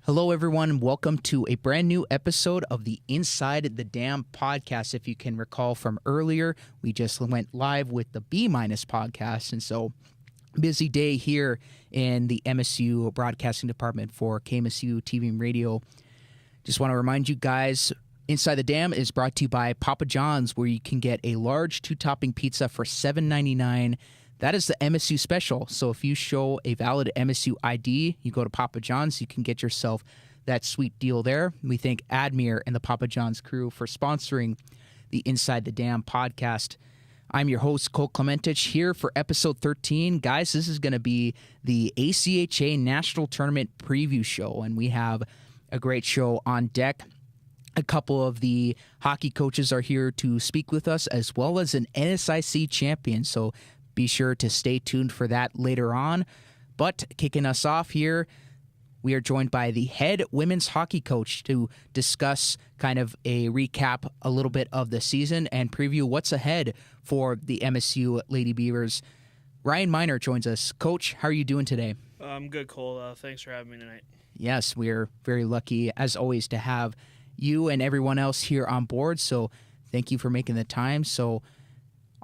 Hello, everyone. Welcome to a brand new episode of the Inside the Dam podcast. If you can recall from earlier, we just went live with the B- podcast. And so, busy day here in the MSU broadcasting department for KMSU TV and radio. Just want to remind you guys, Inside the Dam is brought to you by Papa John's, where you can get a large 2-topping pizza for $7.99. That is the MSU special. So if you show a valid MSU ID, you go to Papa John's, you can get yourself that sweet deal there. We thank Admir and the Papa John's crew for sponsoring the Inside the Dam podcast. I'm your host, Cole Clementich, here for episode 13. Guys, this is going to be the ACHA National Tournament preview show, and we have a great show on deck. A couple of the hockey coaches are here to speak with us, as well as an NSIC champion. So be sure to stay tuned for that later on. But kicking us off here, we are joined by the head women's hockey coach to discuss kind of a recap a little bit of the season and preview what's ahead for the MSU Lady Beavers. Ryan Miner joins us. Coach, how are you doing today? I'm good, Cole. Thanks for having me tonight. Yes, we're very lucky, as always, to have you and everyone else here on board. So thank you for making the time. So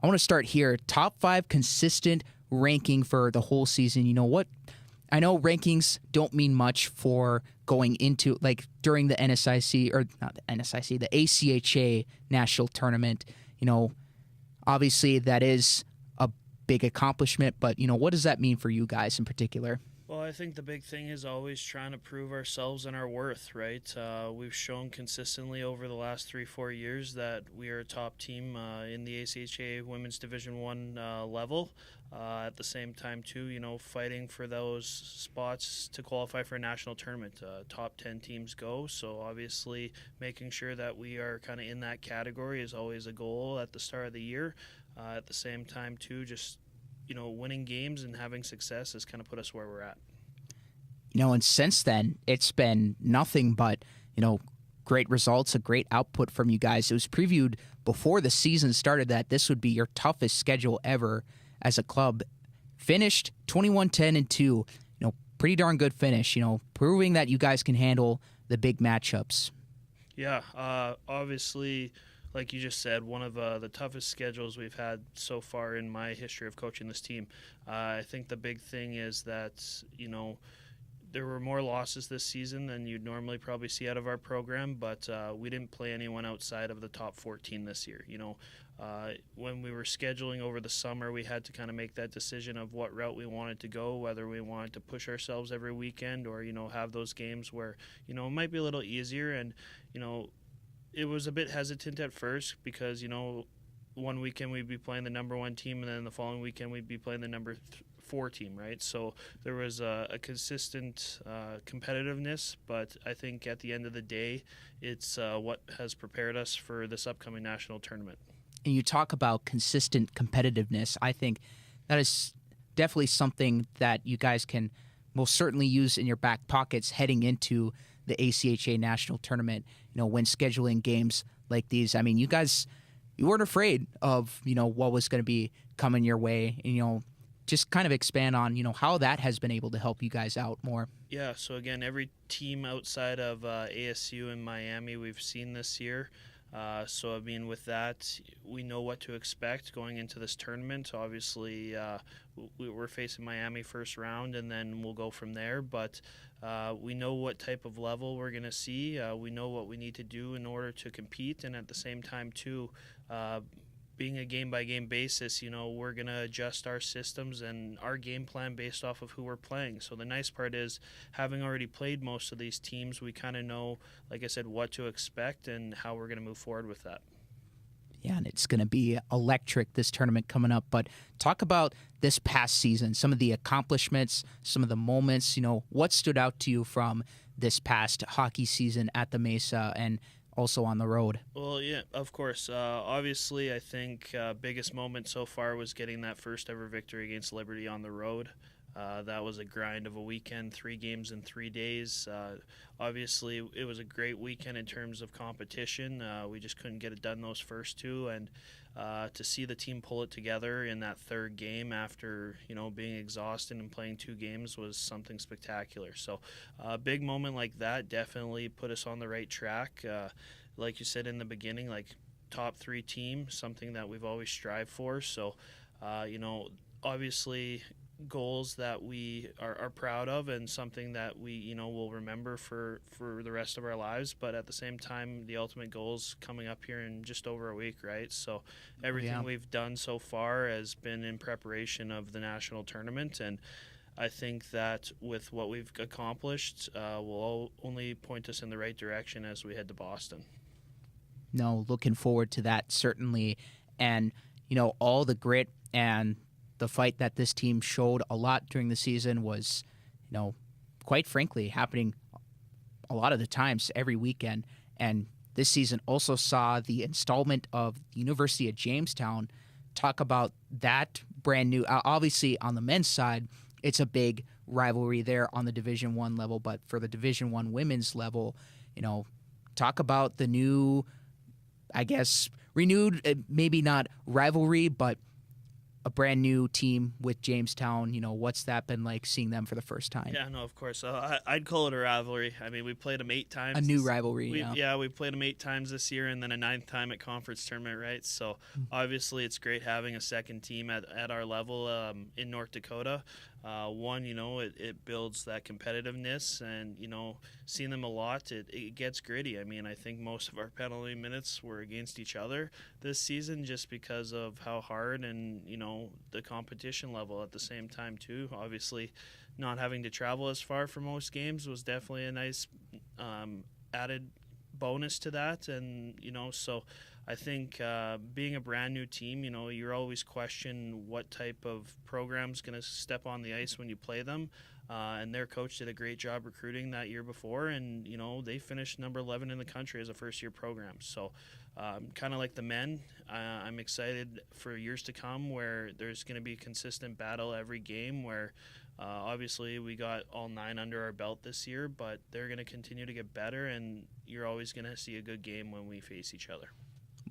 I want to start here. Top 5 consistent ranking for the whole season. You know what? I know rankings don't mean much for going into, like, during the NSIC, or not the NSIC, the ACHA National Tournament. You know, obviously that is a big accomplishment, but, you know, what does that mean for you guys in particular? Well, I think the big thing is always trying to prove ourselves and our worth, right? We've shown consistently over the last 3-4 years that we are a top team in the ACHA Women's Division I level. At the same time, too, you know, fighting for those spots to qualify for a national tournament. Top 10 teams go, so obviously making sure that we are kind of in that category is always a goal at the start of the year. At the same time, too, just winning games and having success has kind of put us where we're at. You know, and since then, it's been nothing but, great results, a great output from you guys. It was previewed before the season started that this would be your toughest schedule ever as a club. Finished 21-10-2, pretty darn good finish, proving that you guys can handle the big matchups. Yeah, obviously, like you just said, one of the toughest schedules we've had so far in my history of coaching this team. I think the big thing is that, there were more losses this season than you'd normally probably see out of our program, but we didn't play anyone outside of the top 14 this year. When we were scheduling over the summer, we had to kind of make that decision of what route we wanted to go, whether we wanted to push ourselves every weekend or, have those games where, it might be a little easier. And, it was a bit hesitant at first because, one weekend we'd be playing the number 1 team and then the following weekend we'd be playing the number 4 team, right? So there was a consistent competitiveness, but I think at the end of the day, it's what has prepared us for this upcoming national tournament. And you talk about consistent competitiveness. I think that is definitely something that you guys can most certainly use in your back pockets heading into the ACHA National Tournament, when scheduling games like these. I mean, you guys, you weren't afraid of, what was going to be coming your way, and, just kind of expand on, how that has been able to help you guys out more. Yeah, so again, every team outside of ASU and Miami we've seen this year. So, I mean, with that, we know what to expect going into this tournament. Obviously, we're facing Miami first round, and then we'll go from there. But we know what type of level we're going to see. We know what we need to do in order to compete. And at the same time, too, being a game-by-game basis, we're going to adjust our systems and our game plan based off of who we're playing. So the nice part is, having already played most of these teams, we kind of know, like I said, what to expect and how we're going to move forward with that. Yeah, and it's going to be electric, this tournament coming up. But talk about this past season, some of the accomplishments, some of the moments, what stood out to you from this past hockey season at the Mesa and also on the road? Well, yeah, of course. Obviously, I think biggest moment so far was getting that first ever victory against Liberty on the road. That was a grind of a weekend, 3 games in 3 days. Obviously, it was a great weekend in terms of competition. We just couldn't get it done those first 2, and to see the team pull it together in that third game after being exhausted and playing 2 games was something spectacular. So a big moment like that definitely put us on the right track. Like you said in the beginning, like top 3 team, something that we've always strived for. So obviously goals that we are proud of and something that we will remember for the rest of our lives, but at the same time the ultimate goal is coming up here in just over a week, right? So everything we've done so far has been in preparation of the national tournament, and I think that with what we've accomplished will only point us in the right direction as we head to Boston. No, looking forward to that, certainly. And all the grit and the fight that this team showed a lot during the season was, quite frankly, happening a lot of the times every weekend. And this season also saw the installment of the University of Jamestown. Talk about that brand new. Obviously, on the men's side, it's a big rivalry there on the Division I level. But for the Division I women's level, talk about the new, I guess, renewed, maybe not rivalry, but a brand new team with Jamestown. What's that been like seeing them for the first time? Yeah, no, of course. I'd call it a rivalry. I mean, we played them 8 times. A new rivalry, we played them 8 times this year and then a 9th time at conference tournament, right? So obviously it's great having a second team at our level in North Dakota. One, it builds that competitiveness, and seeing them a lot, it gets gritty. I mean, I think most of our penalty minutes were against each other this season just because of how hard and the competition level at the same time too. Obviously, not having to travel as far for most games was definitely a nice added bonus to that, and so I think being a brand new team, you're always question what type of program's going to step on the ice when you play them. And their coach did a great job recruiting that year before, and they finished number 11 in the country as a first-year program. So kind of like the men, I'm excited for years to come where there's going to be a consistent battle every game where obviously we got all 9 under our belt this year, but they're going to continue to get better, and you're always going to see a good game when we face each other.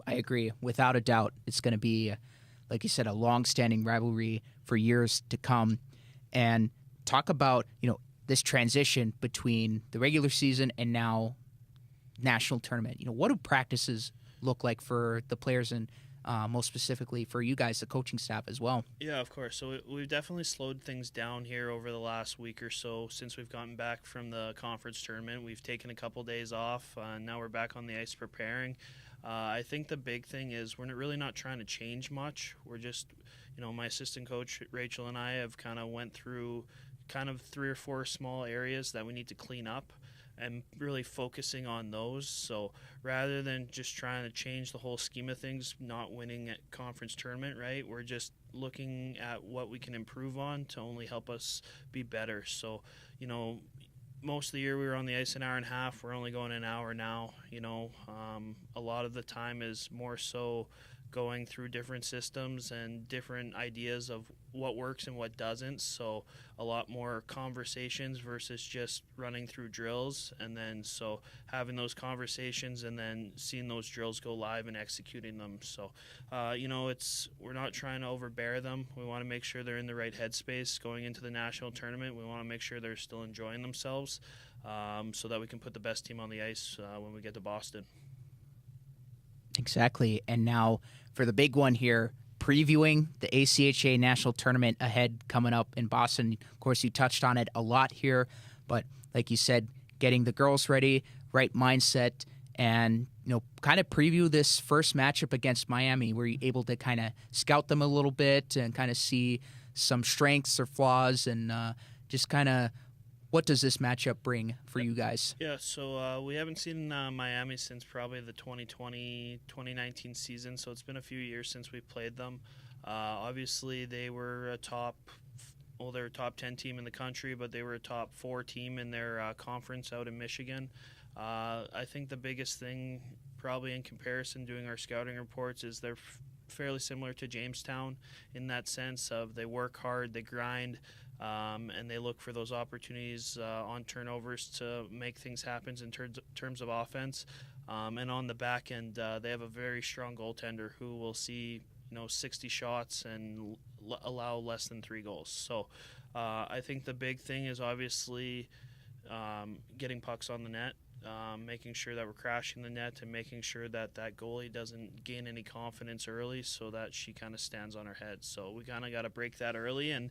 I agree. Without a doubt, it's going to be, like you said, a long-standing rivalry for years to come. And talk about, this transition between the regular season and now national tournament. What do practices look like for the players and most specifically for you guys, the coaching staff as well? Yeah, of course. So we've definitely slowed things down here over the last week or so since we've gotten back from the conference tournament. We've taken a couple days off, and now we're back on the ice preparing. I think the big thing is we're really not trying to change much. We're just, my assistant coach, Rachel, and I have kind of went through kind of 3 or 4 small areas that we need to clean up and really focusing on those. So rather than just trying to change the whole scheme of things, not winning at conference tournament, right, we're just looking at what we can improve on to only help us be better. So, most of the year we were on the ice an hour and a half. We're only going an hour now. A lot of the time is more so going through different systems and different ideas of what works and what doesn't. So a lot more conversations versus just running through drills. And then so having those conversations and then seeing those drills go live and executing them. So, we're not trying to overbear them. We want to make sure they're in the right headspace going into the national tournament. We want to make sure they're still enjoying themselves so that we can put the best team on the ice when we get to Boston. Exactly. And now for the big one here, previewing the ACHA National Tournament ahead coming up in Boston. Of course, you touched on it a lot here, but like you said, getting the girls ready, right mindset, and kind of preview this first matchup against Miami. Were you able to kind of scout them a little bit and kind of see some strengths or flaws and just kind of what does this matchup bring for you guys? Yeah, so we haven't seen Miami since probably the 2020-2019 season, so it's been a few years since we played them. Obviously, they were a top 10 team in the country, but they were a top 4 team in their conference out in Michigan. I think the biggest thing, probably in comparison, doing our scouting reports, is they're fairly similar to Jamestown in that sense of they work hard, they grind, and they look for those opportunities on turnovers to make things happen in terms of offense. And on the back end, they have a very strong goaltender who will see 60 shots and allow less than 3 goals. So I think the big thing is obviously getting pucks on the net, making sure that we're crashing the net, and making sure that that goalie doesn't gain any confidence early so that she kind of stands on her head. So we kind of got to break that early. And,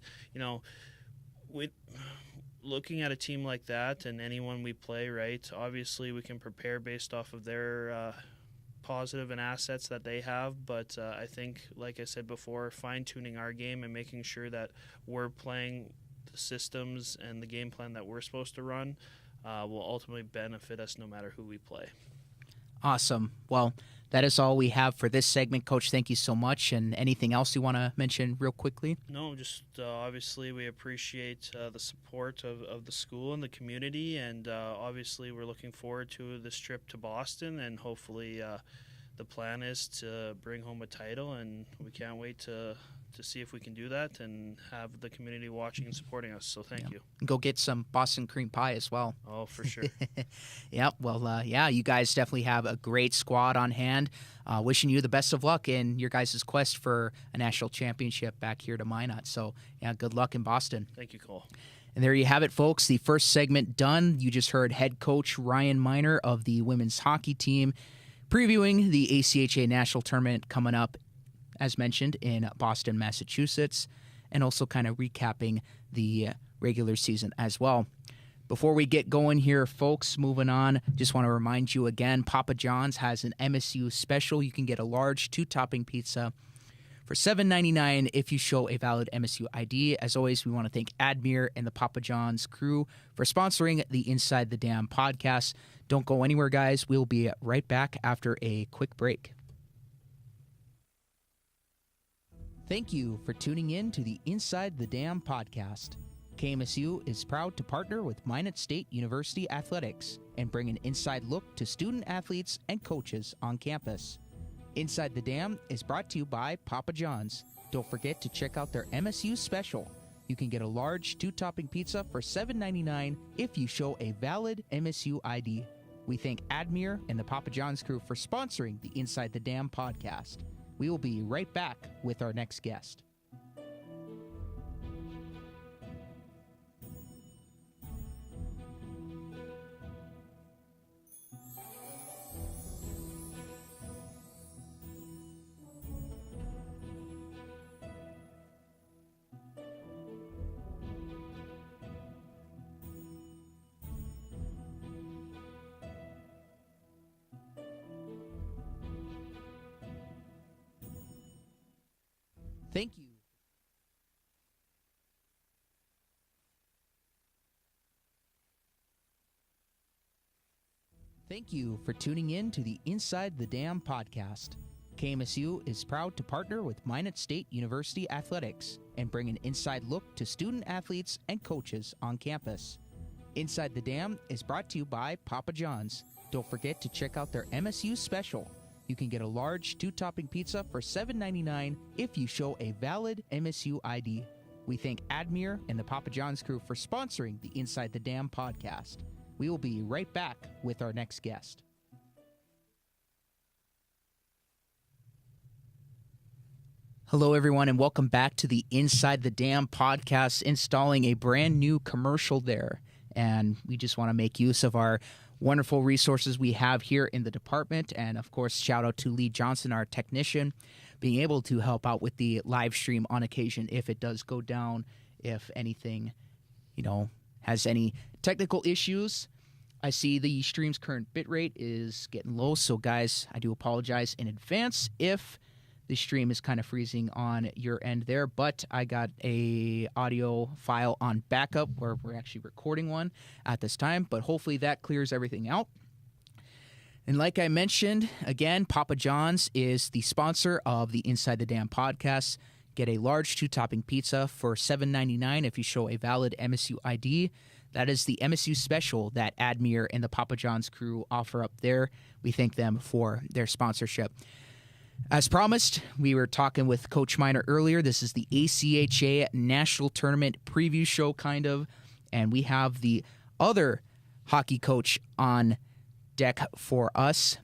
looking at a team like that and anyone we play, right, obviously we can prepare based off of their positive and assets that they have, but I think, like I said before, fine-tuning our game and making sure that we're playing the systems and the game plan that we're supposed to run will ultimately benefit us no matter who we play. Awesome. Well, that is all we have for this segment. Coach, thank you so much. And anything else you want to mention real quickly? No, just obviously we appreciate the support of the school and the community, and obviously we're looking forward to this trip to Boston, and hopefully the plan is to bring home a title, and we can't wait to see if we can do that and have the community watching and supporting us. So thank you. Go get some Boston cream pie as well. Oh, for sure. Yep. Well, you guys definitely have a great squad on hand. Wishing you the best of luck in your guys' quest for a national championship back here to Minot. So, good luck in Boston. Thank you, Cole. And there you have it, folks. The first segment done. You just heard head coach Ryan Miner of the women's hockey team previewing the ACHA National Tournament coming up, as mentioned, in Boston, Massachusetts, and also kind of recapping the regular season as well. Before we get going here, folks, moving on, just want to remind you again, Papa John's has an MSU special. You can get a large 2-topping pizza for $7.99 if you show a valid MSU ID. As always, we want to thank Admir and the Papa John's crew for sponsoring the Inside the Dam podcast. Don't go anywhere, guys. We'll be right back after a quick break. Thank you for tuning in to the Inside the Dam podcast. KMSU is proud to partner with Minot State University Athletics and bring an inside look to student athletes and coaches on campus. Inside the Dam is brought to you by Papa John's. Don't forget to check out their MSU special. You can get a large 2-topping pizza for $7.99 if you show a valid MSU ID. We thank Admir and the Papa John's crew for sponsoring the Inside the Dam podcast. We will be right back with our next guest. Thank you. Thank you for tuning in to the Inside the Dam podcast. KMSU is proud to partner with Minot State University Athletics and bring an inside look to student athletes and coaches on campus. Inside the Dam is brought to you by Papa John's. Don't forget to check out their MSU special. You can get a large 2-topping pizza for $7.99 if you show a valid MSU ID. We thank Admir and the Papa John's crew for sponsoring the Inside the Dam podcast. We will be right back with our next guest. Hello, everyone, and welcome back to the Inside the Dam podcast, installing a brand new commercial there. And we just want to make use of our wonderful resources we have here in the department. And of course, shout out to Lee Johnson, our technician, being able to help out with the live stream on occasion if it does go down, if anything, has any technical issues. I see the stream's current bitrate is getting low. So guys, I do apologize in advance if the stream is kind of freezing on your end there, but I got a audio file on backup where we're actually recording one at this time, but hopefully that clears everything out. And like I mentioned, again, Papa John's is the sponsor of the Inside the Dam podcast. Get a large 2-topping pizza for $7.99 if you show a valid MSU ID. That is the MSU special that Admir and the Papa John's crew offer up there. We thank them for their sponsorship. As promised, we were talking with Coach Miner earlier. This is the ACHA National Tournament preview show, kind of. And we have the other hockey coach on deck for us.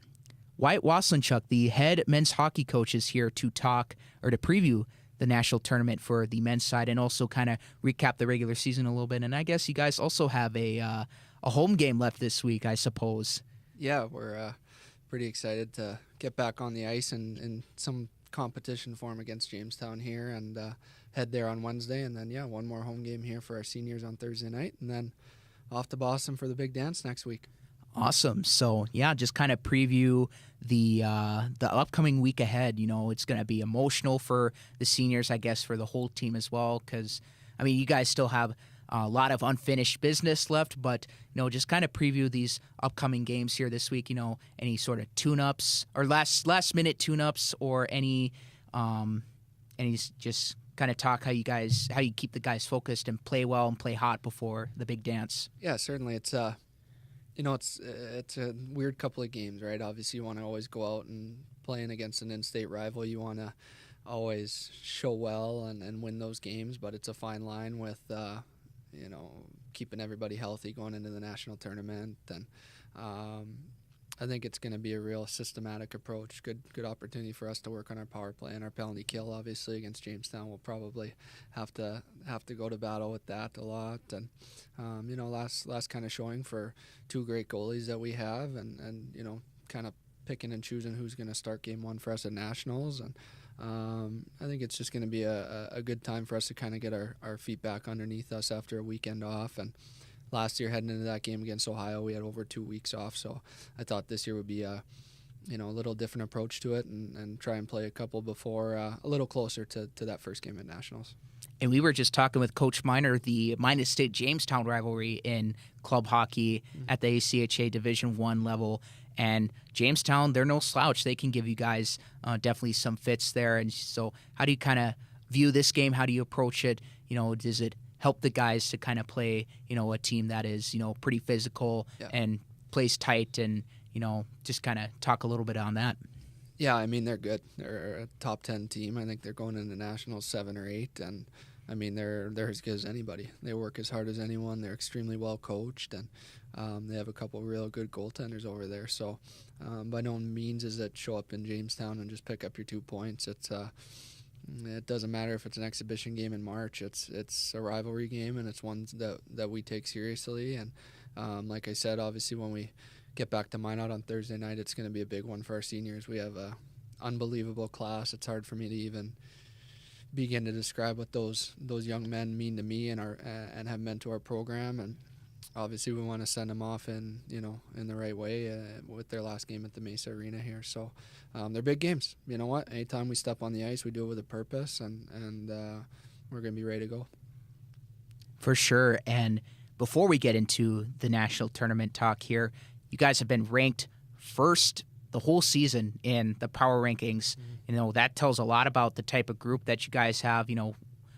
Wyatt Waselenchuk, the head men's hockey coach, is here to talk or to preview the national tournament for the men's side and also kind of recap the regular season a little bit. And I guess you guys also have a home game left this week, I suppose. Yeah, we're pretty excited to get back on the ice and in some competition form against Jamestown here and head there on Wednesday. And then, one more home game here for our seniors on Thursday night. And then off to Boston for the big dance next week. Awesome. So, just kind of preview the upcoming week ahead. It's going to be emotional for the seniors, I guess, for the whole team as well, because, you guys still have a lot of unfinished business left, but, just kind of preview these upcoming games here this week, any sort of tune-ups or last-minute tune-ups or any just kind of talk how you keep the guys focused and play well and play hot before the big dance. Yeah, certainly. It's it's a weird couple of games, right? Obviously, you want to always go out and playing against an in-state rival. You want to always show well and win those games, but it's a fine line with, keeping everybody healthy going into the national tournament. And I think it's going to be a real systematic approach. Good opportunity for us to work on our power play and our penalty kill. Obviously, against Jamestown, we'll probably have to go to battle with that a lot. And last kind of showing for two great goalies that we have, and kind of picking and choosing who's going to start game one for us at nationals. And I think it's just going to be a good time for us to kind of get our feet back underneath us after a weekend off. And last year, heading into that game against Ohio, we had over 2 weeks off. So I thought this year would be a little different approach to it and try and play a couple before a little closer to that first game at nationals. And we were just talking with Coach Miner, the Minot State Jamestown rivalry in club hockey at the ACHA Division I level. And Jamestown, they're no slouch. They can give you guys definitely some fits there. And so how do you kind of view this game? How do you approach it? Does it help the guys to kind of play, a team that is, pretty physical and plays tight and, just kind of talk a little bit on that? Yeah, they're good. They're a top 10 team. I think they're going into nationals 7 or 8. And, they're as good as anybody. They work as hard as anyone. They're extremely well coached. And they have a couple real good goaltenders over there. So by no means is it show up in Jamestown and just pick up your 2 points. It doesn't matter if it's an exhibition game in March. It's a rivalry game, and it's one that we take seriously. And like I said, obviously when we get back to Minot on Thursday night, it's going to be a big one for our seniors. We have a unbelievable class. It's hard for me to even begin to describe what those young men mean to me and have meant to our program. And obviously we want to send them off in the right way with their last game at the Mesa Arena here. So they're big games. You know what? Anytime we step on the ice, we do it with a purpose, and we're going to be ready to go. For sure. And before we get into the national tournament talk here, you guys have been ranked first the whole season in the power rankings. That tells a lot about the type of group that you guys have.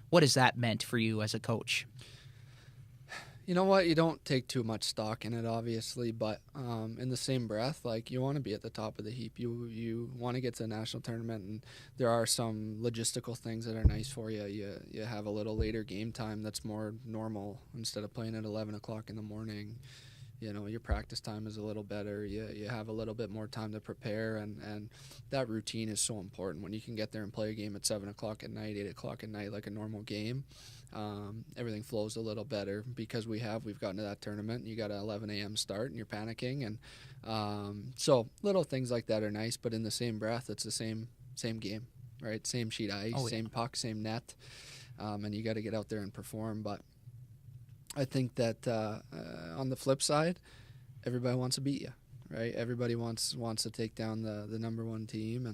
What has that meant for you as a coach? You know what? You don't take too much stock in it, obviously, but in the same breath, you want to be at the top of the heap. You want to get to the national tournament, and there are some logistical things that are nice for you. You have a little later game time that's more normal instead of playing at 11 o'clock in the morning. Your practice time is a little better. You have a little bit more time to prepare, and that routine is so important. When you can get there and play a game at 7 o'clock at night, 8 o'clock at night, like a normal game, everything flows a little better because we've gotten to that tournament. You got an 11 a.m. start, and you're panicking, and so little things like that are nice. But in the same breath, it's the same game, right? Same sheet ice, same puck, same net, and you got to get out there and perform. But I think that on the flip side, everybody wants to beat you, right? Everybody wants to take down the number one team,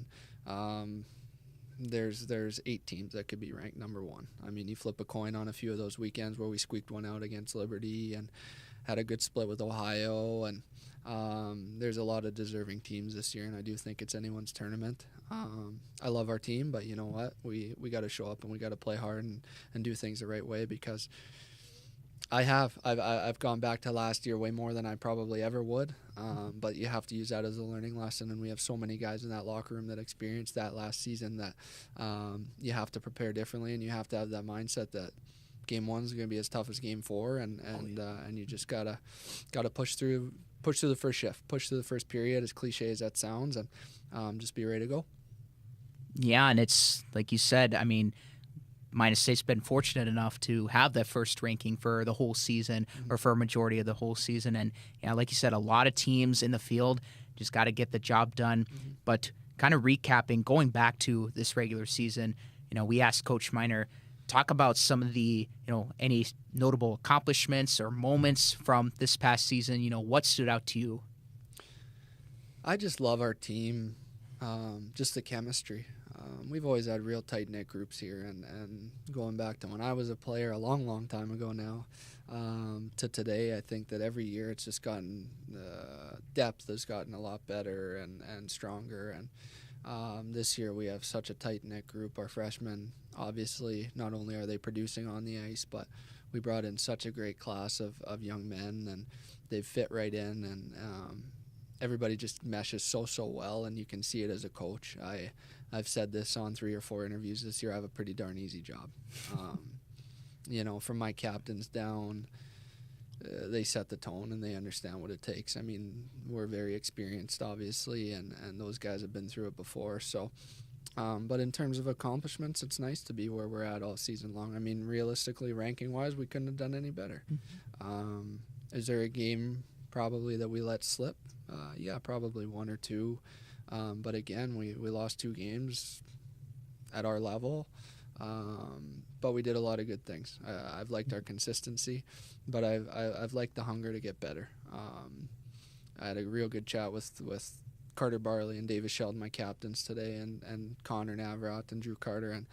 and there's 8 teams that could be ranked number one. You flip a coin on a few of those weekends where we squeaked one out against Liberty and had a good split with Ohio, and there's a lot of deserving teams this year, and I do think it's anyone's tournament. I love our team, but you know what? We got to show up and we got to play hard and do things the right way because I've gone back to last year way more than I probably ever would, but you have to use that as a learning lesson, and we have so many guys in that locker room that experienced that last season that you have to prepare differently, and you have to have that mindset that game 1 is going to be as tough as game 4, and you just gotta push through the first shift, push through the first period, as cliche as that sounds, and just be ready to go. Yeah, and it's like you said, I mean, Minus State's been fortunate enough to have that first ranking for the whole season, or for a majority of the whole season. And yeah, like you said, a lot of teams in the field just got to get the job done. But kind of recapping, going back to this regular season, we asked Coach Miner, talk about some of the, any notable accomplishments or moments from this past season. What stood out to you? I just love our team, just the chemistry. We've always had real tight-knit groups here, and going back to when I was a player a long, long time ago now, to today, I think that every year it's just gotten, depth has gotten a lot better and stronger, and this year we have such a tight-knit group. Our freshmen, obviously, not only are they producing on the ice, but we brought in such a great class of young men, and they've fit right in, and everybody just meshes so well, and you can see it as a coach. I've said this on 3 or 4 interviews this year. I have a pretty darn easy job. From my captains down, they set the tone and they understand what it takes. I mean, we're very experienced, obviously, and those guys have been through it before. So, but in terms of accomplishments, it's nice to be where we're at all season long. I mean, realistically, ranking-wise, we couldn't have done any better. Is there a game probably that we let slip? Yeah, probably 1 or 2. But again, we lost 2 games at our level, but we did a lot of good things. I've liked our consistency, but I've liked the hunger to get better. I had a real good chat with Carter Barley and Davis Sheldon, my captains today, and Connor Navrat and Drew Carter, and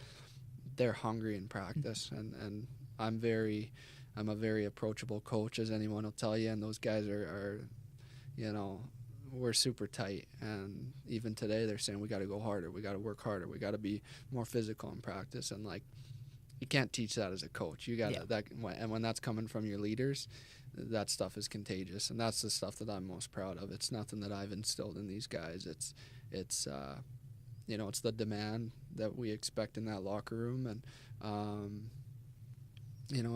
they're hungry in practice, and I'm a very approachable coach, as anyone will tell you, and those guys are we're super tight, and even today they're saying we got to go harder, we got to work harder, we got to be more physical in practice, and like, you can't teach that as a coach. You got to and when that's coming from your leaders, that stuff is contagious, and that's the stuff that I'm most proud of. It's nothing that I've instilled in these guys. It's it's the demand that we expect in that locker room, and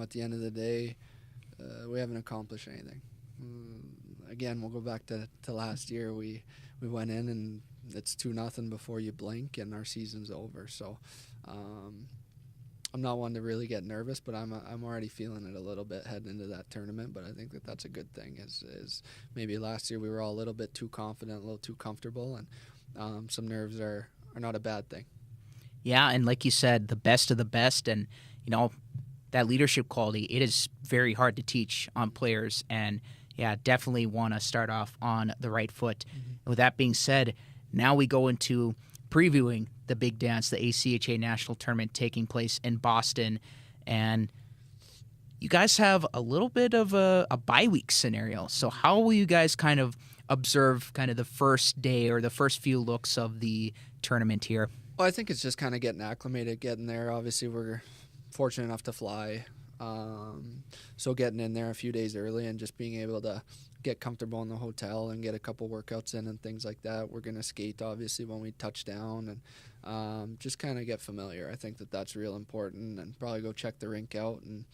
at the end of the day, we haven't accomplished anything. Again, we'll go back to last year. We went in and it's 2-0 before you blink, and our season's over. So I'm not one to really get nervous, but I'm already feeling it a little bit heading into that tournament. But I think that that's a good thing. Is maybe last year we were all a little bit too confident, a little too comfortable, and some nerves are not a bad thing. Yeah, and like you said, the best of the best, and that leadership quality, it is very hard to teach on players, and yeah, definitely want to start off on the right foot. And with that being said, now we go into previewing the big dance, the ACHA National Tournament taking place in Boston. And you guys have a little bit of a bye week scenario. So how will you guys kind of observe kind of the first day or the first few looks of the tournament here? Well, I think it's just kind of getting acclimated, getting there. Obviously, we're fortunate enough to fly. So getting in there a few days early and just being able to get comfortable in the hotel and get a couple workouts in and things like that. We're going to skate, obviously, when we touch down, and just kind of get familiar. I think that that's real important, and probably go check the rink out and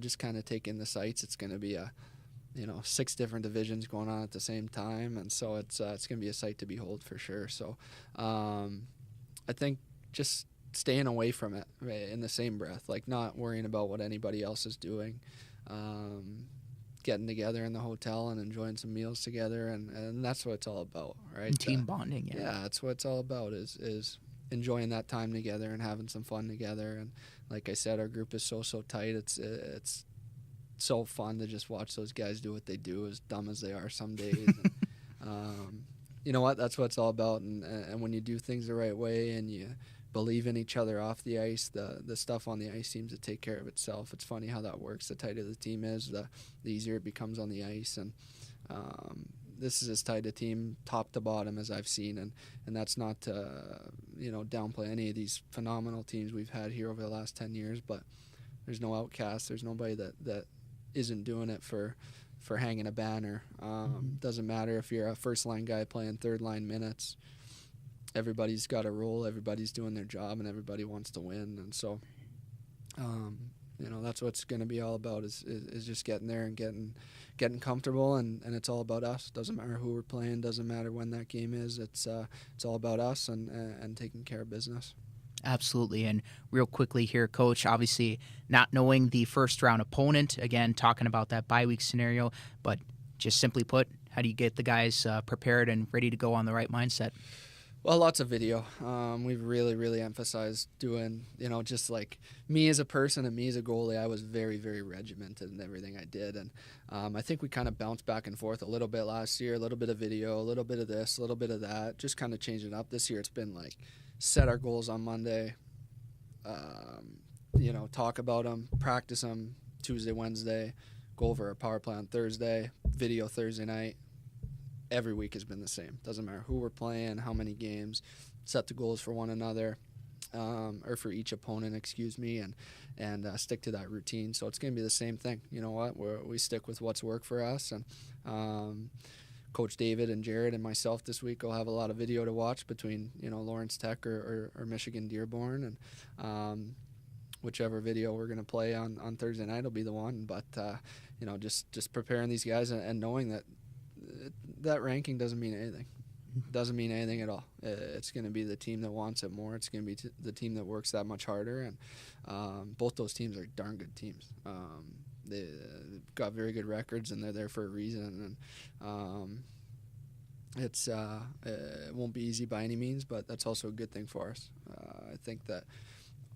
just kind of take in the sights. It's going to be 6 different divisions going on at the same time, and so it's going to be a sight to behold for sure. So I think just staying away from it in the same breath, like not worrying about what anybody else is doing, getting together in the hotel and enjoying some meals together, and that's what it's all about, right? And team bonding. Yeah, that's what it's all about, is enjoying that time together and having some fun together. And like I said, our group is so tight. It's so fun to just watch those guys do what they do, as dumb as they are some days. And, you know what? That's what it's all about. And when you do things the right way and you believe in each other off the ice, the stuff on the ice seems to take care of itself. It's funny how that works. The tighter the team is, the easier it becomes on the ice. And this is as tight a team top to bottom as I've seen, and that's not to downplay any of these phenomenal teams we've had here over the last 10 years, but there's no outcasts. There's nobody that isn't doing it for hanging a banner. Doesn't matter if you're a first line guy playing third line minutes. Everybody's got a role, everybody's doing their job, and everybody wants to win. And so that's what it's going to be all about is just getting there and getting comfortable, and it's all about us. Doesn't matter who we're playing, doesn't matter when that game is. It's all about us and taking care of business. Absolutely. And real quickly here, Coach, obviously not knowing the first round opponent, again, talking about that bye week scenario, but just simply put, how do you get the guys prepared and ready to go on the right mindset? Well, lots of video. We've really, really emphasized doing, just like me as a person and me as a goalie, I was very, very regimented in everything I did. And I think we kind of bounced back and forth a little bit last year, a little bit of video, a little bit of this, a little bit of that, just kind of changing it up. This year it's been like set our goals on Monday, talk about them, practice them Tuesday, Wednesday, go over our power play on Thursday, video Thursday night. Every week has been the same. Doesn't matter who we're playing, how many games, set the goals for one another, or for each opponent, and stick to that routine. So it's going to be the same thing. You know what? We stick with what's worked for us, and Coach David and Jared and myself this week will have a lot of video to watch between Lawrence Tech or Michigan Dearborn, and whichever video we're going to play on Thursday night will be the one. But just preparing these guys and knowing that ranking doesn't mean anything. Doesn't mean anything at all. It's going to be the team that wants it more. It's going to be the team that works that much harder. And both those teams are darn good teams. They've got very good records, and they're there for a reason. And it won't be easy by any means, but that's also a good thing for us. I think that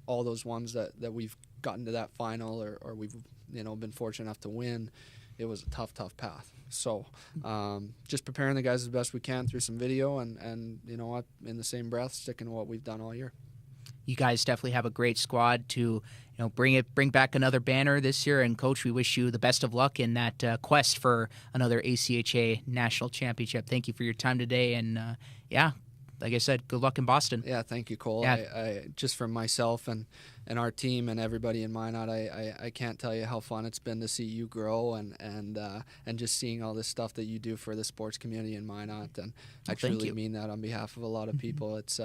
all those ones that we've gotten to that final or we've been fortunate enough to win, it was a tough path. So just preparing the guys as best we can through some video and in the same breath, sticking to what we've done all year. You guys definitely have a great squad to bring back another banner this year. And Coach, we wish you the best of luck in that quest for another ACHA national championship. Thank you for your time today. And like I said, good luck in Boston. Yeah, thank you, Cole. Yeah. I just from myself and our team and everybody in Minot, I can't tell you how fun it's been to see you grow and just seeing all this stuff that you do for the sports community in Minot. And I truly mean that on behalf of a lot of people. It's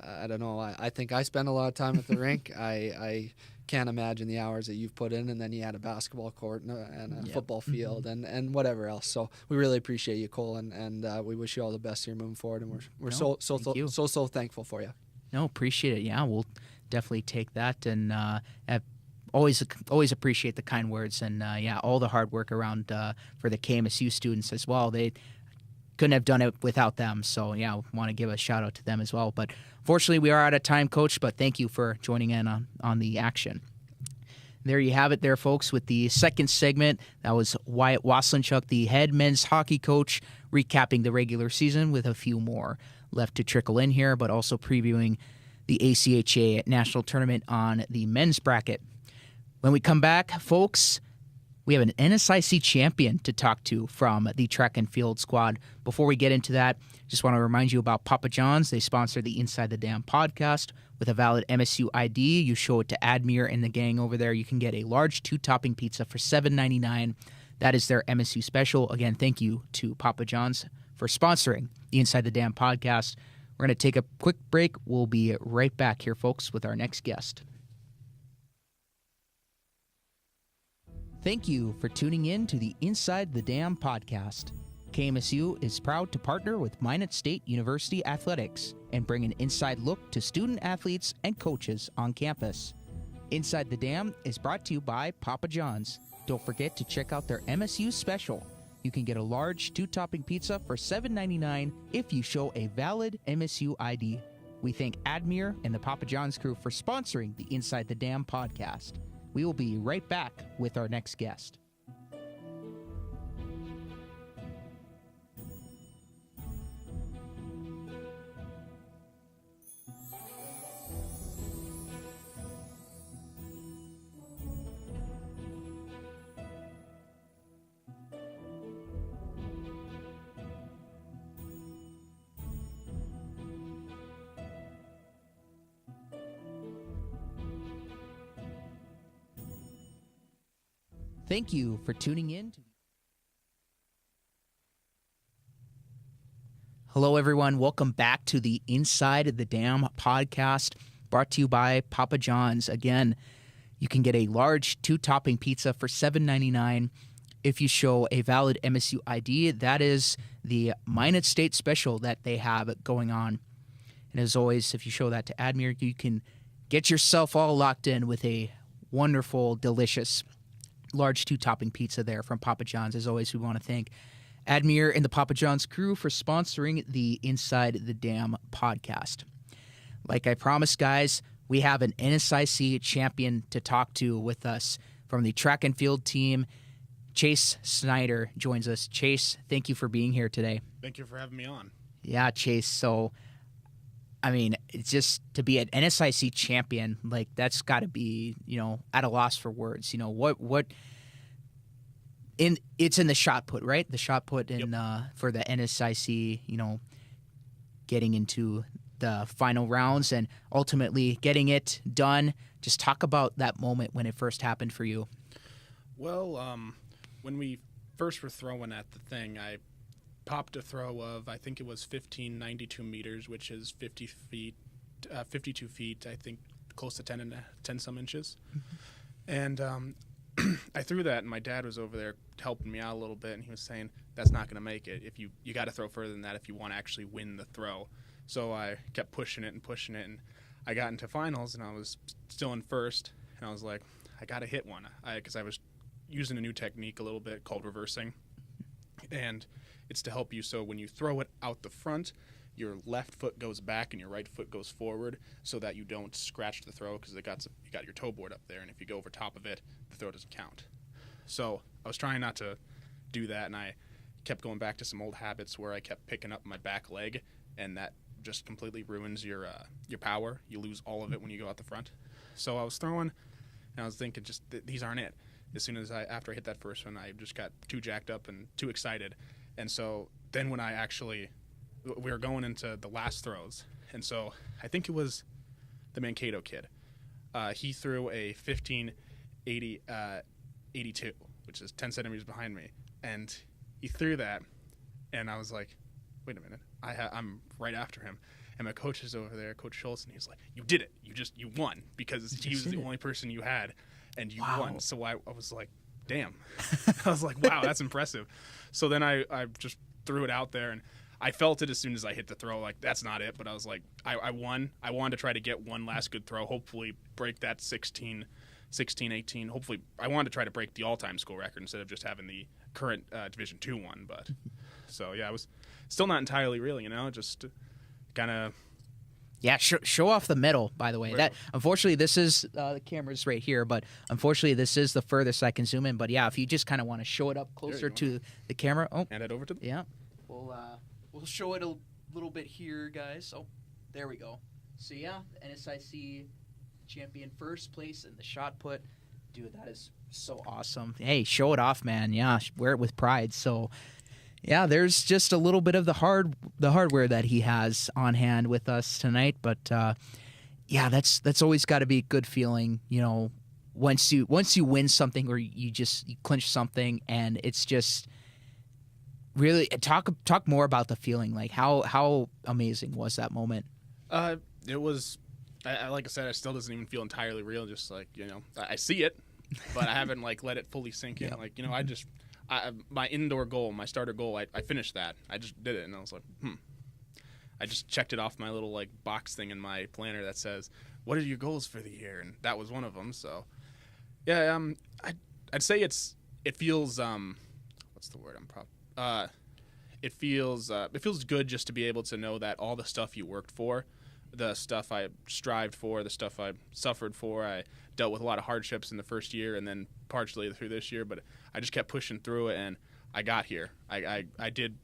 I don't know. I think I spend a lot of time at the rink. I can't imagine the hours that you've put in, and then you had a basketball court and a football field and whatever else. So we really appreciate you, Cole, and we wish you all the best here moving forward. And we're so thankful for you. No, appreciate it. Yeah, we'll definitely take that, and always appreciate the kind words, and all the hard work around for the KMSU students as well. They couldn't have done it without them. So want to give a shout out to them as well. But fortunately, we are out of time, Coach. But thank you for joining in on the action. There you have it, there, folks, with the second segment. That was Wyatt Waselenchuk, the head men's hockey coach, recapping the regular season with a few more left to trickle in here, but also previewing the ACHA National Tournament on the men's bracket. When we come back, folks, we have an NSIC champion to talk to from the track and field squad. Before we get into that, just want to remind you about Papa John's. They sponsor the Inside the Dam podcast. With a valid MSU ID, you show it to Admir and the gang over there. You can get a large 2-topping pizza for $7.99. That is their MSU special. Again, thank you to Papa John's for sponsoring the Inside the Dam podcast. We're going to take a quick break. We'll be right back here, folks, with our next guest. Thank you for tuning in to the Inside the Dam podcast. KMSU is proud to partner with Minot State University Athletics and bring an inside look to student athletes and coaches on campus. Inside the Dam is brought to you by Papa John's. Don't forget to check out their MSU special. You can get a large 2-topping pizza for $7.99 if you show a valid MSU ID. We thank Admir and the Papa John's crew for sponsoring the Inside the Dam podcast. We will be right back with our next guest. Thank you for tuning in. Hello, everyone. Welcome back to the Inside the Dam podcast, brought to you by Papa John's. Again, You can get a large 2-topping pizza for $7.99 if you show a valid MSU ID. That is the Minot State special that they have going on. And as always, if you show that to Admir, you can get yourself all locked in with a wonderful, delicious, large 2-topping pizza there from Papa John's. As always, we want to thank Admir and the Papa John's crew for sponsoring the Inside the Dam podcast. Like I promised, guys, we have an NSIC champion to talk to with us from the track and field team. Chase Snyder joins us. Chase, thank you for being here today. Thank you for having me on. Yeah, Chase. So, I mean, it's just to be an NSIC champion, like that's got to be, at a loss for words. It's in the shot put, right? The shot put in for the NSIC, getting into the final rounds and ultimately getting it done. Just talk about that moment when it first happened for you. Well, when we first were throwing at the thing, I popped a throw of, I think it was 1592 meters, which is 52 feet, I think close to 10 some inches. And I threw that, and my dad was over there helping me out a little bit, and he was saying, that's not going to make it. If you got to throw further than that if you want to actually win the throw. So I kept pushing it, and I got into finals, and I was still in first, and I was like, I got to hit one, because I was using a new technique a little bit called reversing, and it's to help you so when you throw it out the front, your left foot goes back and your right foot goes forward so that you don't scratch the throw because you got your toe board up there, and if you go over top of it, the throw doesn't count. So I was trying not to do that, and I kept going back to some old habits where I kept picking up my back leg, and that just completely ruins your power. You lose all of it when you go out the front. So I was throwing, and I was thinking, these aren't it. As soon as after I hit that first one, I just got too jacked up and too excited. And so then when we were going into the last throws, and so I think it was the Mankato kid. He threw a 1582, which is 10 centimeters behind me, and he threw that, and I was like, wait a minute, I'm right after him. And my coach is over there, Coach Schultz, and he's like, you did it. You won because he was the only person you had, and you won. So I was like, damn. I was like, wow, that's impressive. So then I just threw it out there, and I felt it as soon as I hit the throw. Like, that's not it. But I was like, I won. I wanted to try to get one last good throw, hopefully break that 16, 18. Hopefully, I wanted to try to break the all-time school record instead of just having the current Division II one. But so, yeah, I was still not entirely real, just kind of. Yeah, show off the medal, by the way. That unfortunately, this is the camera's right here, but unfortunately, this is the furthest I can zoom in. But yeah, if you just kind of want to show it up closer to the camera. Oh, hand it over to them. Yeah, we'll show it a little bit here, guys. Oh, there we go. So yeah, the NSIC champion, first place in the shot put. Dude, that is so awesome. Hey, show it off, man. Yeah, wear it with pride. So. Yeah, there's just a little bit of the hardware that he has on hand with us tonight, but yeah, that's always got to be a good feeling, once you win something or you clinch something, and it's just really talk more about the feeling. Like how amazing was that moment? It was, like I said, it still doesn't even feel entirely real. Just like I see it, but I haven't let it fully sink in. Yeah. Like my indoor goal, my starter goal, I finished that. I just did it, and I was like, I just checked it off my little box thing in my planner that says, "What are your goals for the year?" And that was one of them. So, yeah, I'd say it feels what's the word? It feels good just to be able to know that all the stuff you worked for, the stuff I strived for, the stuff I suffered for, I dealt with a lot of hardships in the first year and then partially through this year, but I just kept pushing through it, and I got here. I did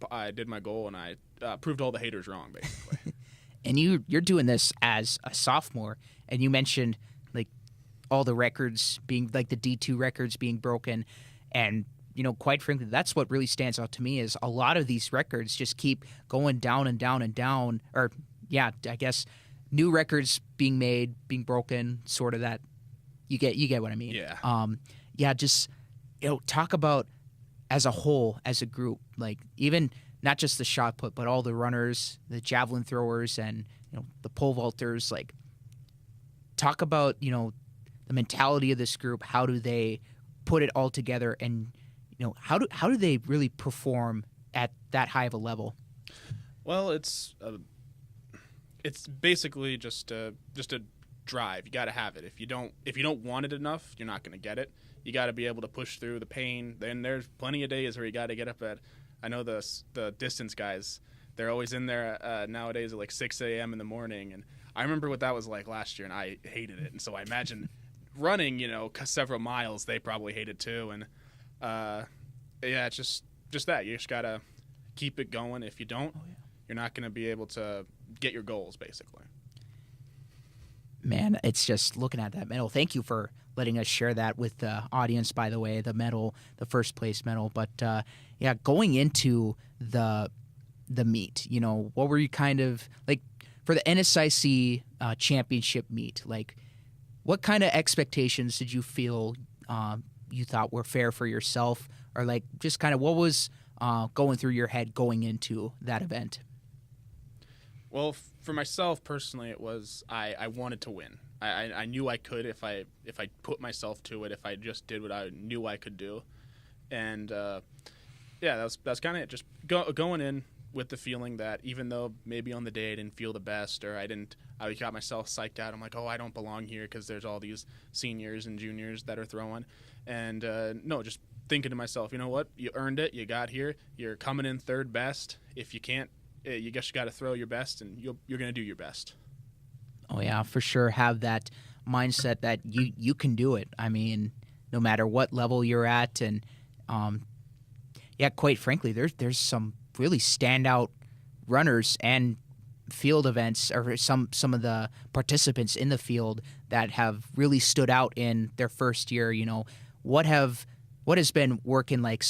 my goal, and I proved all the haters wrong, basically. And you're doing this as a sophomore, and you mentioned all the records being the D2 records being broken, and quite frankly, that's what really stands out to me is a lot of these records just keep going down and down and down, or yeah, I guess new records being made, being broken, sort of that. You get what I mean. Yeah. Just talk about as a whole, as a group, even not just the shot put, but all the runners, the javelin throwers, and the pole vaulters. Talk about the mentality of this group? How do they put it all together, and how do they really perform at that high of a level? Well, it's basically just a drive. You got to have it. If you don't want it enough, you're not going to get it. You got to be able to push through the pain. Then there's plenty of days where you got to get up at. I know the distance guys. They're always in there nowadays at like 6 a.m. in the morning, and I remember what that was like last year, and I hated it. And so I imagine running, several miles, they probably hate it too. And yeah, it's just that you just gotta keep it going. If you don't, you're not gonna be able to get your goals, basically. Man, it's just looking at that medal. Thank you for letting us share that with the audience, by the way, the medal, the first place medal. But yeah, going into the meet, what were you kind of like for the NSIC championship meet? Like, what kind of expectations did you feel you thought were fair for yourself, or like just kind of what was going through your head going into that event? Well, for myself personally, it was I wanted to win. I knew I could if I put myself to it, if I just did what I knew I could do. And yeah, that's kind of it. Just going in with the feeling that even though maybe on the day I didn't feel the best, or I got myself psyched out. I'm like, oh, I don't belong here because there's all these seniors and juniors that are throwing. And no, just thinking to myself, you know what? You earned it. You got here. You're coming in third best. If you can't, you guess you got to throw your best, and you're going to do your best. Oh, yeah, for sure. Have that mindset that you can do it. I mean, no matter what level you're at. And, yeah, quite frankly, there's some really standout runners and field events, or some of the participants in the field that have really stood out in their first year. What has been working, like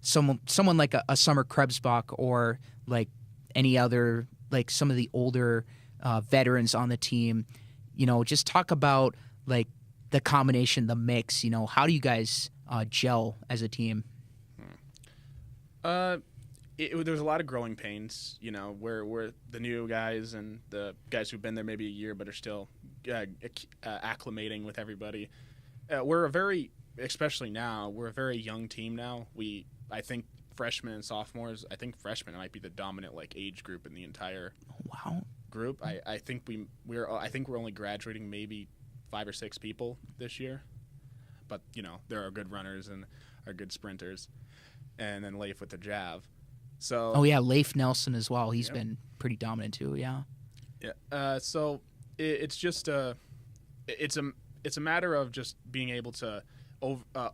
someone like a Summer Krebsbach, or like any other, like some of the older veterans on the team. Just talk about like the combination, the mix. How do you guys gel as a team? There's a lot of growing pains, we're the new guys and the guys who've been there maybe a year but are still acclimating with everybody. Especially now, we're a very young team now. I think freshmen and sophomores, freshmen might be the dominant age group in the entire group. I think we're only graduating maybe 5 or 6 people this year, but there are good runners and are good sprinters, and then Leif with the jav. So Leif Nelson as well. He's been pretty dominant too. Yeah. So it's just it's a matter of just being able to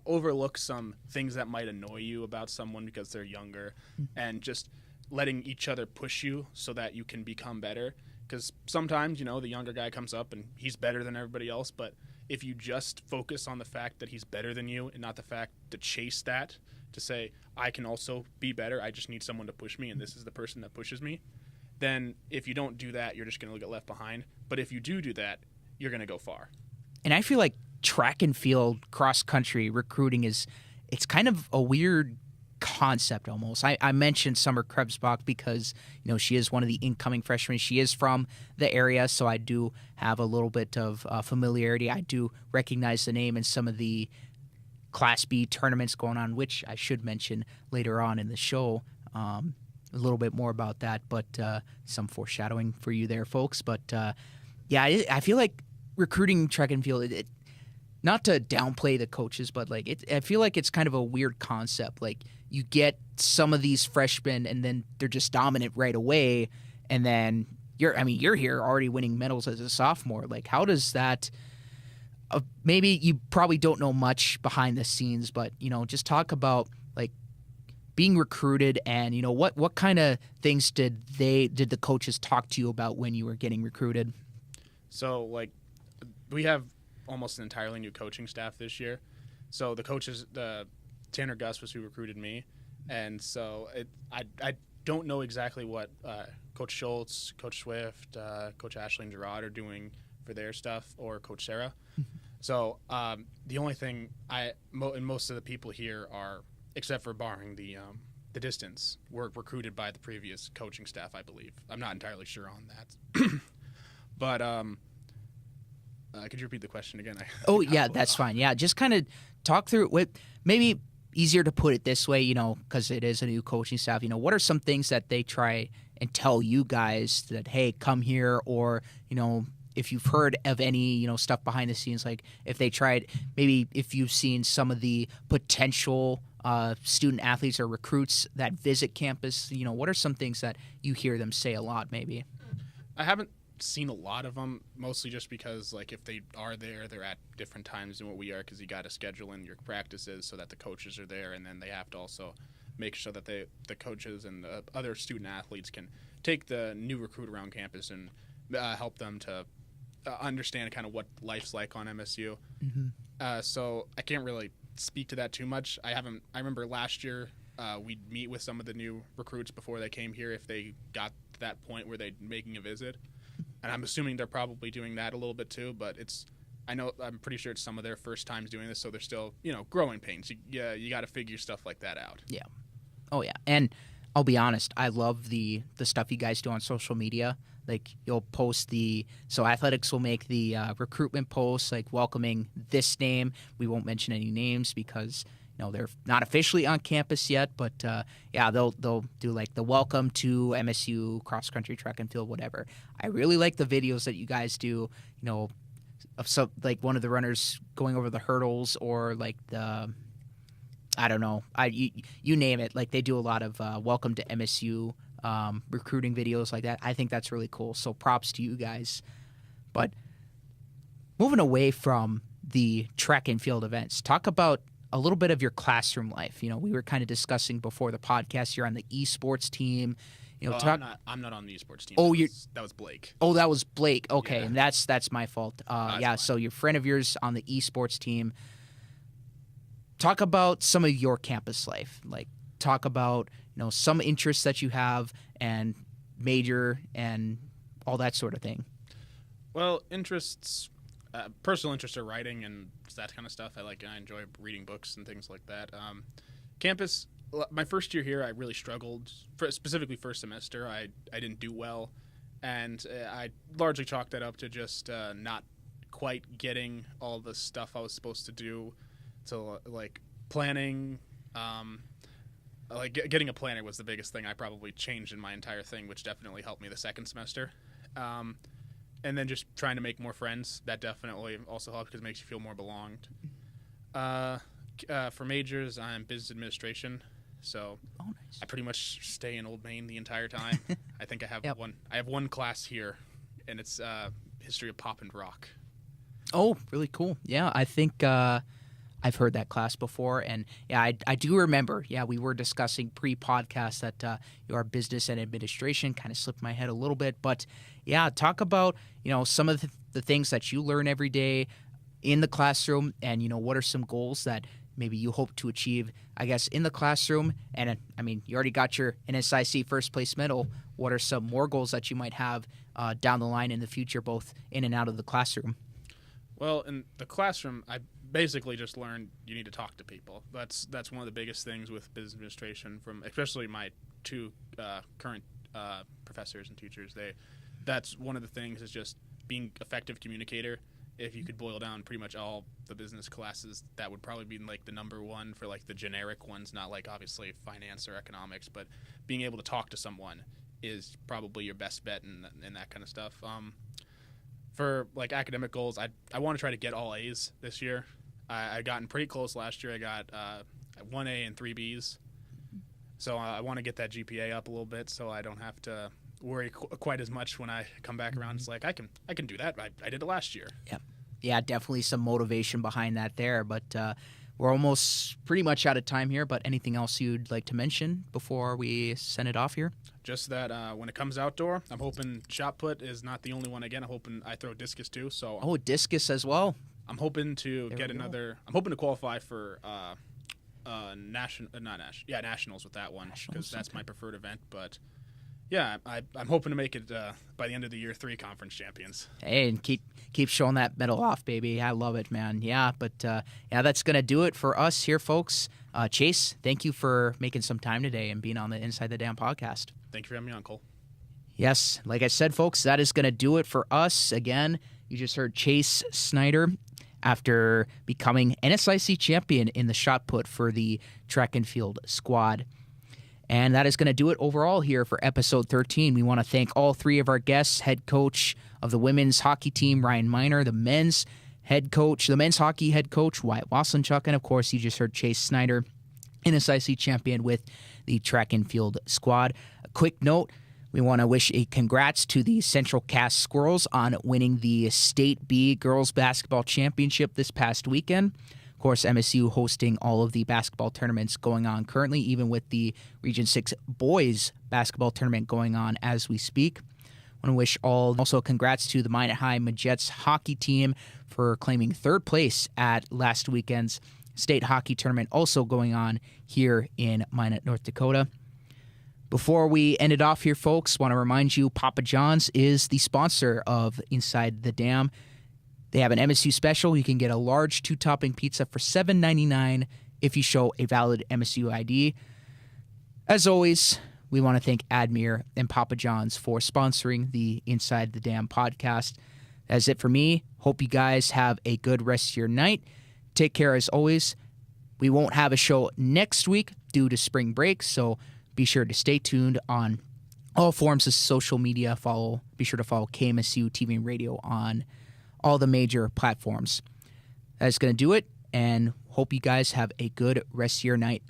overlook some things that might annoy you about someone because they're younger, and just letting each other push you so that you can become better. Because sometimes the younger guy comes up and he's better than everybody else, but if you just focus on the fact that he's better than you and not the fact to chase that, to say, I can also be better, I just need someone to push me, and this is the person that pushes me, then if you don't do that, you're just going to get left behind. But if you do that, you're going to go far. And I feel like track and field, cross-country recruiting it's kind of a weird concept almost. I mentioned Summer Krebsbach because, she is one of the incoming freshmen. She is from the area, so I do have a little bit of familiarity. I do recognize the name in some of the Class B tournaments going on, which I should mention later on in the show. A little bit more about that, but some foreshadowing for you there, folks. But yeah, I feel like recruiting track and field, not to downplay the coaches, but I feel like it's kind of a weird concept. Like, you get some of these freshmen and then they're just dominant right away, and then you're here already winning medals as a sophomore. Like, how does that? Maybe you probably don't know much behind the scenes, but just talk about being recruited, and what kind of things did the coaches talk to you about when you were getting recruited? So we have almost an entirely new coaching staff this year. So the coaches, Tanner Gus was who recruited me, and so I don't know exactly what Coach Schultz, Coach Swift, Coach Ashley and Gerard are doing for their stuff, or Coach Sarah. So the only thing and most of the people here are, except for barring the distance, were recruited by the previous coaching staff, I believe. I'm not entirely sure on that. But Could you repeat the question again? Oh, yeah, that's fine. Yeah, just kind of talk through it with maybe easier to put it this way, because it is a new coaching staff. What are some things that they try and tell you guys that, hey, come here, or, if you've heard of any, stuff behind the scenes, like if they tried, maybe if you've seen some of the potential student athletes or recruits that visit campus, what are some things that you hear them say a lot maybe? I haven't seen a lot of them, mostly just because, like, if they are there, they're at different times than what we are, because you got to schedule in your practices so that the coaches are there, and then they have to also make sure that the coaches and the other student athletes can take the new recruit around campus and help them to understand kind of what life's like on MSU. Mm-hmm. So I can't really speak to that too much. I remember last year we'd meet with some of the new recruits before they came here if they got to that point where they're making a visit. And I'm assuming they're probably doing that a little bit too, but I'm pretty sure it's some of their first times doing this, so they're still, growing pains. You got to figure stuff like that out. Yeah. Oh, yeah. And I'll be honest, I love the stuff you guys do on social media. Like, you'll post so athletics will make the recruitment posts, like welcoming this name. We won't mention any names because they're not officially on campus yet, but they'll do like the welcome to MSU cross country, track and field, whatever. I really like the videos that you guys do, of some, like one of the runners going over the hurdles, or like I don't know, you name it. Like, they do a lot of welcome to MSU recruiting videos like that. I think that's really cool. So props to you guys. But moving away from the track and field events, talk about a little bit of your classroom life. We were kind of discussing before the podcast, you're on the esports team. I'm not on the esports team. Oh, that was Blake. Oh, that was Blake. Okay, yeah. And that's my fault. So your friend of yours on the esports team. Talk about some of your campus life. Like, talk about some interests that you have and major and all that sort of thing. Well, interests. Personal interests are writing and that kind of stuff. I enjoy reading books and things like that. Campus, my first year here, I really struggled. Specifically first semester, I didn't do well, and I largely chalked that up to just not quite getting all the stuff I was supposed to do. So like planning, getting a planner was the biggest thing I probably changed in my entire thing, which definitely helped me the second semester. And then just trying to make more friends. That definitely also helps because it makes you feel more belonged. For majors, I'm business administration. So nice. I pretty much stay in Old Main the entire time. I think I have I have one class here, and it's history of pop and rock. Oh, really cool. Yeah, I think I've heard that class before. And yeah, I do remember. Yeah, we were discussing pre-podcast that your business and administration kind of slipped my head a little bit. But yeah, talk about, some of the things that you learn every day in the classroom, and, what are some goals that maybe you hope to achieve, I guess, in the classroom. And I mean, you already got your NSIC first place medal. What are some more goals that you might have down the line in the future, both in and out of the classroom? Well, in the classroom, I basically just learned you need to talk to people. That's one of the biggest things with business administration, from especially my two current professors and teachers. That's one of the things, is just being effective communicator. If you could boil down pretty much all the business classes, that would probably be like the number one for like the generic ones, not like obviously finance or economics, but being able to talk to someone is probably your best bet in that kind of stuff. For like academic goals, I want to try to get all A's this year. I gotten pretty close last year. I got 1A and 3 B's. So I want to get that GPA up a little bit so I don't have to worry quite as much when I come back around. It's like, I can do that. I did it last year. Yeah, definitely some motivation behind that there. But we're almost pretty much out of time here. But anything else you'd like to mention before we send it off here? Just that when it comes outdoor, I'm hoping shot put is not the only one again. I'm hoping I throw discus too. So discus as well. I'm hoping to get another. I'm hoping to qualify for nationals with that one, because that's my preferred event. But yeah, I'm hoping to make it by the end of the year 3 conference champions. Hey, and keep showing that medal off, baby. I love it, man. Yeah, but that's gonna do it for us here, folks. Chase, thank you for making some time today and being on the Inside the Dam podcast. Thank you for having me on, Cole. Yes, like I said, folks, that is gonna do it for us. Again, You just heard Chase Snyder after becoming NSIC champion in the shot put for the track and field squad. And that is going to do it overall here for episode 13. We want to thank all three of our guests, head coach of the women's hockey team, Ryan Miner, the men's hockey head coach, Wyatt Waselenchuk, and of course, you just heard Chase Snyder, NSIC champion with the track and field squad. A quick note, we want to wish a congrats to the Central Cass Squirrels on winning the State B Girls Basketball Championship this past weekend. Of course, MSU hosting all of the basketball tournaments going on currently, even with the Region 6 Boys Basketball Tournament going on as we speak. I want to wish also congrats to the Minot High Majets hockey team for claiming third place at last weekend's state hockey tournament, also going on here in Minot, North Dakota. Before we end it off here, folks, want to remind you Papa John's is the sponsor of Inside the Dam. They have an MSU special. You can get a large 2-topping pizza for $7.99 if you show a valid MSU ID. As always, we want to thank Admir and Papa John's for sponsoring the Inside the Dam podcast. That's it for me. Hope you guys have a good rest of your night. Take care as always. We won't have a show next week due to spring break, so be sure to stay tuned on all forms of social media. Be sure to follow KMSU TV and radio on all the major platforms. That's going to do it, and hope you guys have a good rest of your night.